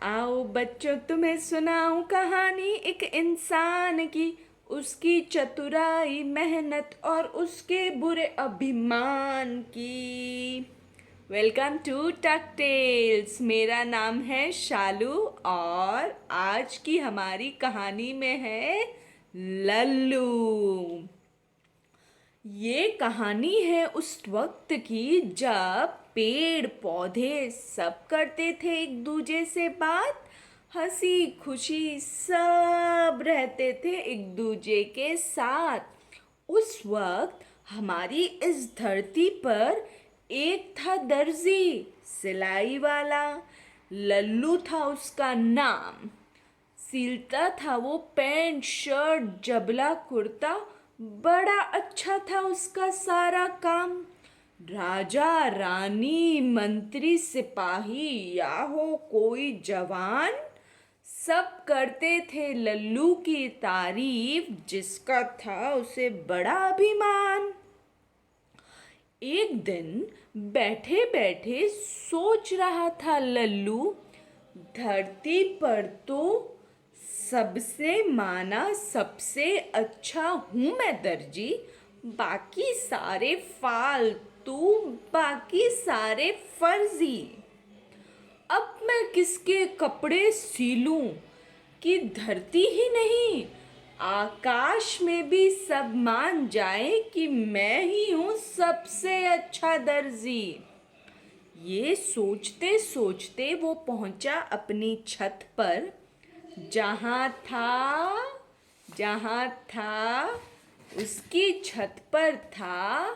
आओ बच्चों तुम्हें सुनाऊं कहानी एक इंसान की। उसकी चतुराई मेहनत और उसके बुरे अभिमान की। वेलकम टू टक टेल्स। मेरा नाम है शालू और आज की हमारी कहानी में है लल्लू। ये कहानी है उस वक्त की जब पेड़ पौधे सब करते थे एक दूजे से बात। हंसी खुशी सब रहते थे एक दूजे के साथ। उस वक्त हमारी इस धरती पर एक था दर्जी, सिलाई वाला। लल्लू था उसका नाम। सिलता था वो पैंट शर्ट जबला कुर्ता। बड़ा अच्छा था उसका सारा काम। राजा रानी मंत्री सिपाही या हो कोई जवान, सब करते थे लल्लू की तारीफ, जिसका था उसे बड़ा अभिमान। एक दिन बैठे बैठे सोच रहा था लल्लू, धरती पर तो सबसे माना सबसे अच्छा हूँ मैं दर्जी। बाकी सारे फालतू, बाकी सारे फर्जी। अब मैं किसके कपड़े सीलूं कि धरती ही नहीं आकाश में भी सब मान जाए कि मैं ही हूँ सबसे अच्छा दर्जी। ये सोचते सोचते वो पहुंचा अपनी छत पर। जहाँ था जहाँ था उसकी छत पर था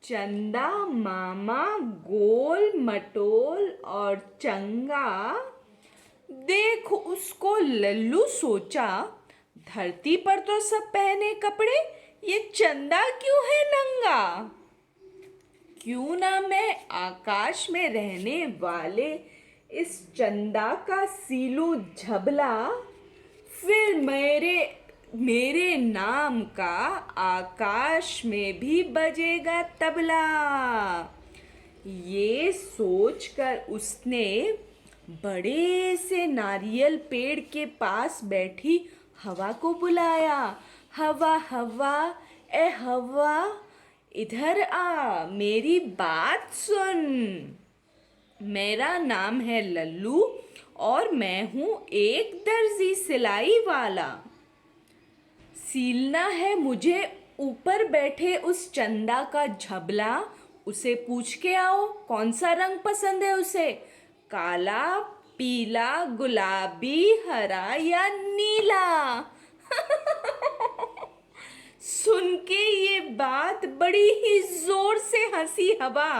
चंदा मामा, गोल मटोल और चंगा। देख उसको लल्लू सोचा, धरती पर तो सब पहने कपड़े, ये चंदा क्यों है नंगा। क्यों ना मैं आकाश में रहने वाले इस चंदा का सीलू झबला, फिर मेरे मेरे नाम का आकाश में भी बजेगा तबला। ये सोचकर उसने बड़े से नारियल पेड़ के पास बैठी हवा को बुलाया। हवा हवा, ए हवा, इधर आ, मेरी बात सुन। मेरा नाम है लल्लू और मैं हूँ एक दर्जी सिलाई वाला। सीलना है मुझे ऊपर बैठे उस चंदा का झबला। उसे पूछ के आओ कौन सा रंग पसंद है उसे, काला, पीला, गुलाबी, हरा या नीला। सुन के ये बात बड़ी ही जोर से हंसी हवा।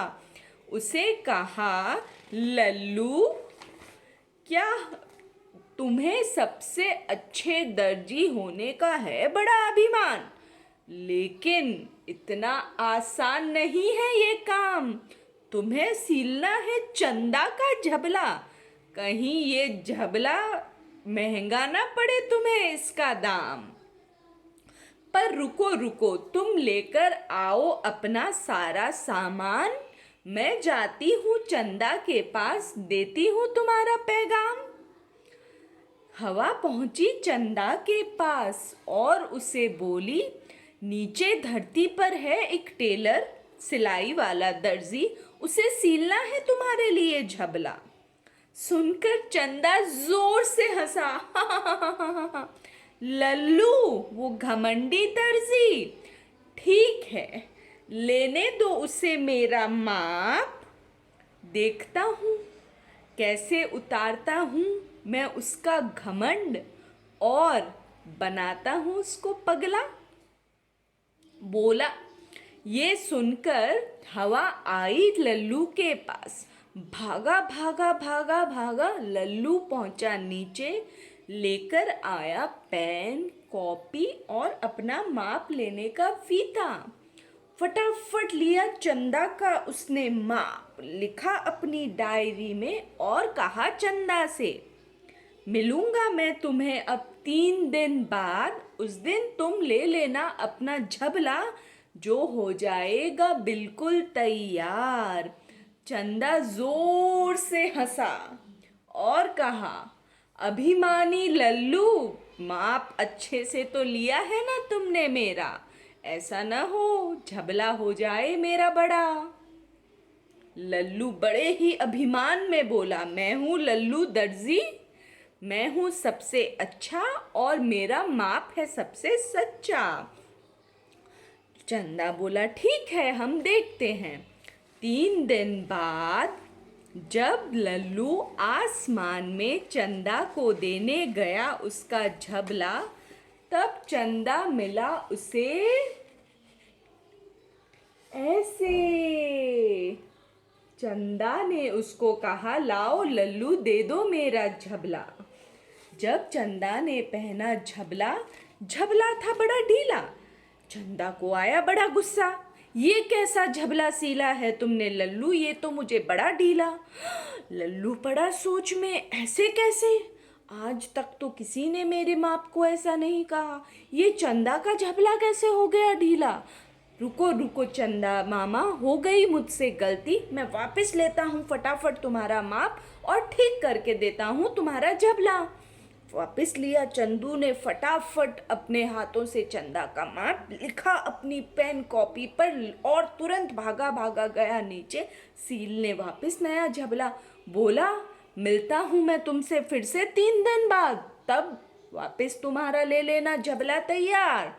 उसे कहा, लल्लू क्या तुम्हें सबसे अच्छे दर्जी होने का है बड़ा अभिमान, लेकिन इतना आसान नहीं है ये काम। तुम्हें सीलना है चंदा का झबला, कहीं ये झबला महंगा ना पड़े तुम्हें इसका दाम। पर रुको रुको, तुम लेकर आओ अपना सारा सामान। मैं जाती हूँ चंदा के पास, देती हूँ तुम्हारा पैगाम। हवा पहुंची चंदा के पास और उसे बोली, नीचे धरती पर है एक टेलर, सिलाई वाला दर्जी, उसे सीलना है तुम्हारे लिए झबला। सुनकर चंदा जोर से हंसा। लल्लू वो घमंडी दर्जी, ठीक है लेने दो उसे मेरा माप। देखता हूँ कैसे उतारता हूँ मैं उसका घमंड और बनाता हूँ उसको पगला। बोला। ये सुनकर हवा आई लल्लू के पास। भागा भागा भागा भागा लल्लू पहुंचा नीचे, लेकर आया पेन, कॉपी और अपना माप लेने का फीता। फटाफट लिया चंदा का उसने माप, लिखा अपनी डायरी में और कहा चंदा से, मिलूंगा मैं तुम्हें अब 3 दिन बाद। उस दिन तुम ले लेना अपना झबला, जो हो जाएगा बिल्कुल तैयार। चंदा जोर से हंसा और कहा, अभिमानी लल्लू, माप अच्छे से तो लिया है ना तुमने मेरा, ऐसा न हो झबला हो जाए मेरा बड़ा। लल्लू बड़े ही अभिमान में बोला, मैं हूँ लल्लू दर्जी, मैं हूँ सबसे अच्छा और मेरा माप है सबसे सच्चा। चंदा बोला, ठीक है, हम देखते हैं। 3 दिन बाद जब लल्लू आसमान में चंदा को देने गया उसका झबला, तब चंदा मिला उसे ऐसे। चंदा ने उसको कहा, लाओ लल्लू, दे दो मेरा झबला। जब चंदा ने पहना झबला, झबला था बड़ा ढीला। चंदा को आया बड़ा गुस्सा, ये कैसा झबला सीला है तुमने लल्लू, ये तो मुझे बड़ा ढीला। लल्लू पड़ा सोच में, ऐसे कैसे, आज तक तो किसी ने मेरे माप को ऐसा नहीं कहा, ये चंदा का झबला कैसे हो गया ढीला। रुको रुको चंदा मामा, हो गई मुझसे गलती, मैं वापस लेता हूँ फटाफट तुम्हारा माप और ठीक करके देता हूँ तुम्हारा झबला। वापस लिया चंदू ने फटाफट अपने हाथों से चंदा का माप, लिखा अपनी पेन कॉपी पर और तुरंत भागा भागा गया नीचे सीलने वापस नया झबला। बोला, मिलता हूँ मैं तुमसे फिर से 3 दिन बाद, तब वापस तुम्हारा ले लेना झबला तैयार।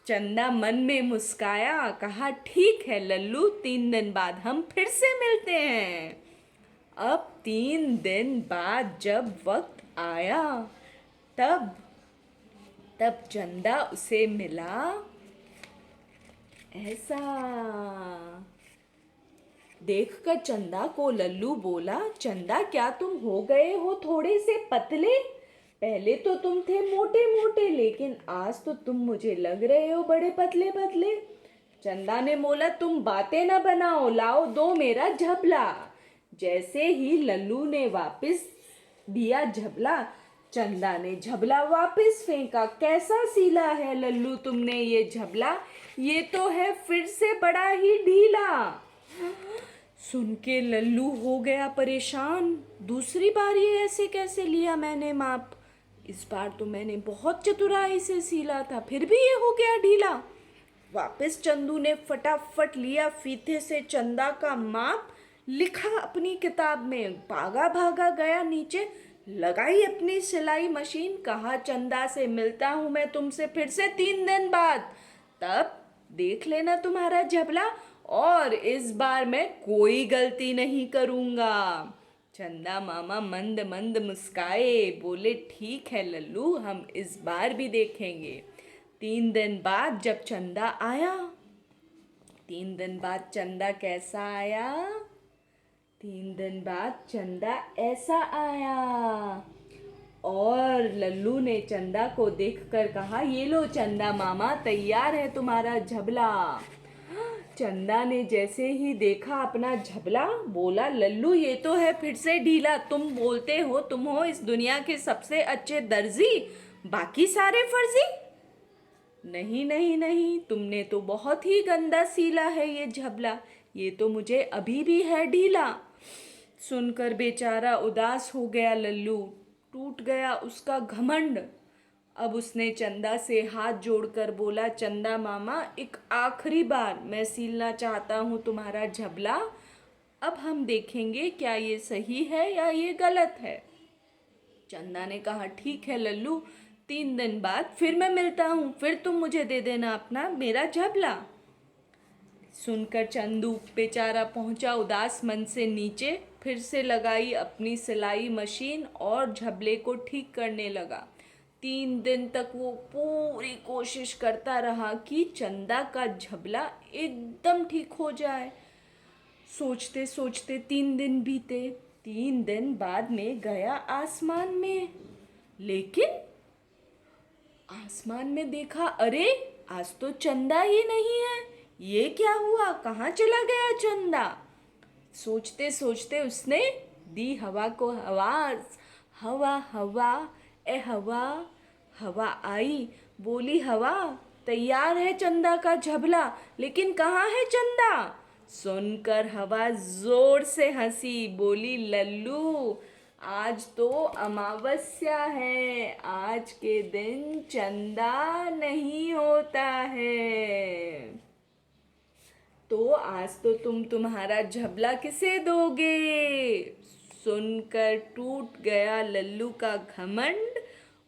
चंदा मन में मुस्काया, कहा, ठीक है लल्लू, 3 दिन बाद हम फिर से मिलते हैं। अब 3 दिन बाद जब वक्त आया, तब तब चंदा उसे मिला ऐसा। देखकर चंदा को लल्लू बोला, चंदा क्या तुम हो गए हो थोड़े से पतले, पहले तो तुम थे मोटे मोटे, लेकिन आज तो तुम मुझे लग रहे हो बड़े पतले पतले। चंदा ने बोला, तुम बातें न बनाओ, लाओ दो मेरा झबला। जैसे ही लल्लू ने वापस दिया झबला, चंदा ने झबला वापस फेंका। कैसा सीला है लल्लू तुमने ये झबला, ये तो है फिर से बड़ा ही ढीला। सुन के लल्लू हो गया परेशान, दूसरी बार ये ऐसे कैसे लिया मैंने माप, इस बार तो मैंने बहुत चतुराई से सीला था, फिर भी ये हो गया ढीला। वापस चंदू ने फटाफट लिया फीते से चंदा का माप, लिखा अपनी किताब में, भागा भागा गया नीचे, लगाई अपनी सिलाई मशीन, कहा, चंदा से मिलता हूँ मैं तुमसे फिर से 3 दिन बाद, तब देख लेना तुम्हारा झबला, और इस बार मैं कोई गलती नहीं करूँगा। चंदा मामा मंद मंद मुस्काए, बोले, ठीक है लल्लू, हम इस बार भी देखेंगे। 3 दिन बाद जब चंदा आया, 3 दिन बाद चंदा कैसा आया, 3 दिन बाद चंदा ऐसा आया। और लल्लू ने चंदा को देखकर कहा, ये लो चंदा मामा, तैयार है तुम्हारा झबला। चंदा ने जैसे ही देखा अपना झबला, बोला, लल्लू ये तो है फिर से ढीला, तुम बोलते हो तुम हो इस दुनिया के सबसे अच्छे दर्जी, बाकी सारे फर्जी। नहीं नहीं नहीं, तुमने तो बहुत ही गंदा सीला है ये झबला, ये तो मुझे अभी भी है ढीला। सुनकर बेचारा उदास हो गया लल्लू, टूट गया उसका घमंड। अब उसने चंदा से हाथ जोड़कर बोला, चंदा मामा, एक आखिरी बार मैं सीलना चाहता हूँ तुम्हारा झबला, अब हम देखेंगे क्या ये सही है या ये गलत है। चंदा ने कहा, ठीक है लल्लू, 3 दिन बाद फिर मैं मिलता हूँ, फिर तुम मुझे दे देना अपना मेरा झबला। सुनकर चंदू बेचारा पहुंचा उदास मन से नीचे, फिर से लगाई अपनी सिलाई मशीन और झबले को ठीक करने लगा। 3 दिन तक वो पूरी कोशिश करता रहा कि चंदा का झबला एकदम ठीक हो जाए। सोचते सोचते 3 दिन बीते। 3 दिन बाद में गया आसमान में, लेकिन आसमान में देखा, अरे आज तो चंदा ही नहीं है, ये क्या हुआ, कहाँ चला गया चंदा। सोचते सोचते उसने दी हवा को आवाज, हवा हवा ए हवा। हवा आई, बोली, हवा तैयार है चंदा का झबला, लेकिन कहाँ है चंदा। सुनकर हवा जोर से हंसी, बोली, लल्लू आज तो अमावस्या है, आज के दिन चंदा नहीं होता है। तो आज तो तुम तुम्हारा झबला किसे दोगे? सुनकर टूट गया लल्लू का घमंड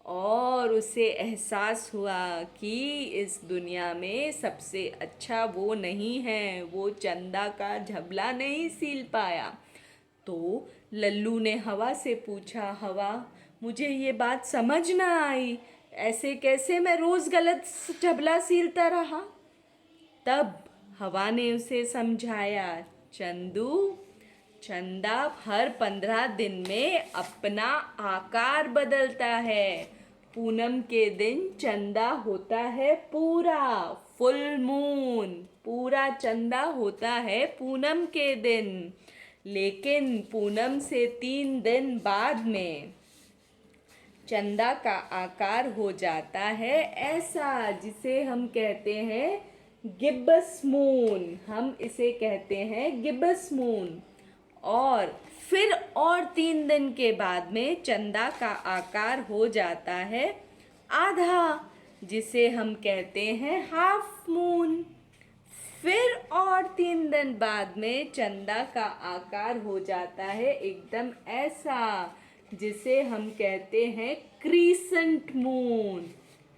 और उसे एहसास हुआ कि इस दुनिया में सबसे अच्छा वो नहीं है, वो चंदा का झबला नहीं सील पाया। तो लल्लू ने हवा से पूछा, हवा, मुझे ये बात समझ ना आई, ऐसे कैसे मैं रोज गलत झबला सीलता रहा? तब हवा ने उसे समझाया, चंदू, चंदा हर 15 दिन में अपना आकार बदलता है। पूनम के दिन चंदा होता है पूरा, फुल मून, पूरा चंदा होता है पूनम के दिन। लेकिन पूनम से 3 दिन बाद में चंदा का आकार हो जाता है ऐसा, जिसे हम कहते हैं गिब्बस मून। हम इसे कहते हैं गिब्बस मून। और फिर और 3 दिन के बाद में चंदा का आकार हो जाता है आधा, जिसे हम कहते हैं हाफ मून। फिर और 3 दिन बाद में चंदा का आकार हो जाता है एकदम ऐसा, जिसे हम कहते हैं क्रीसेंट मून।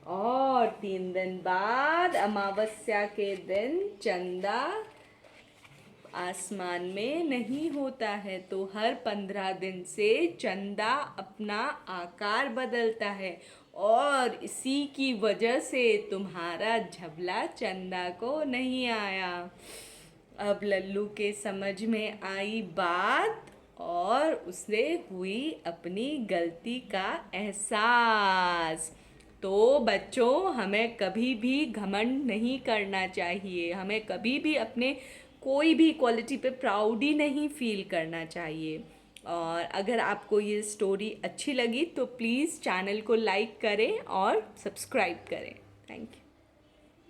और 3 दिन बाद अमावस्या के दिन चंदा आसमान में नहीं होता है। तो हर 15 दिन से चंदा अपना आकार बदलता है और इसी की वजह से तुम्हारा झबला चंदा को नहीं आया। अब लल्लू के समझ में आई बात और उसे हुई अपनी गलती का एहसास। तो बच्चों, हमें कभी भी घमंड नहीं करना चाहिए, हमें कभी भी अपने कोई भी क्वालिटी पे प्राउडी नहीं फील करना चाहिए। और अगर आपको ये स्टोरी अच्छी लगी तो प्लीज़ चैनल को लाइक करें और सब्सक्राइब करें। Thank you.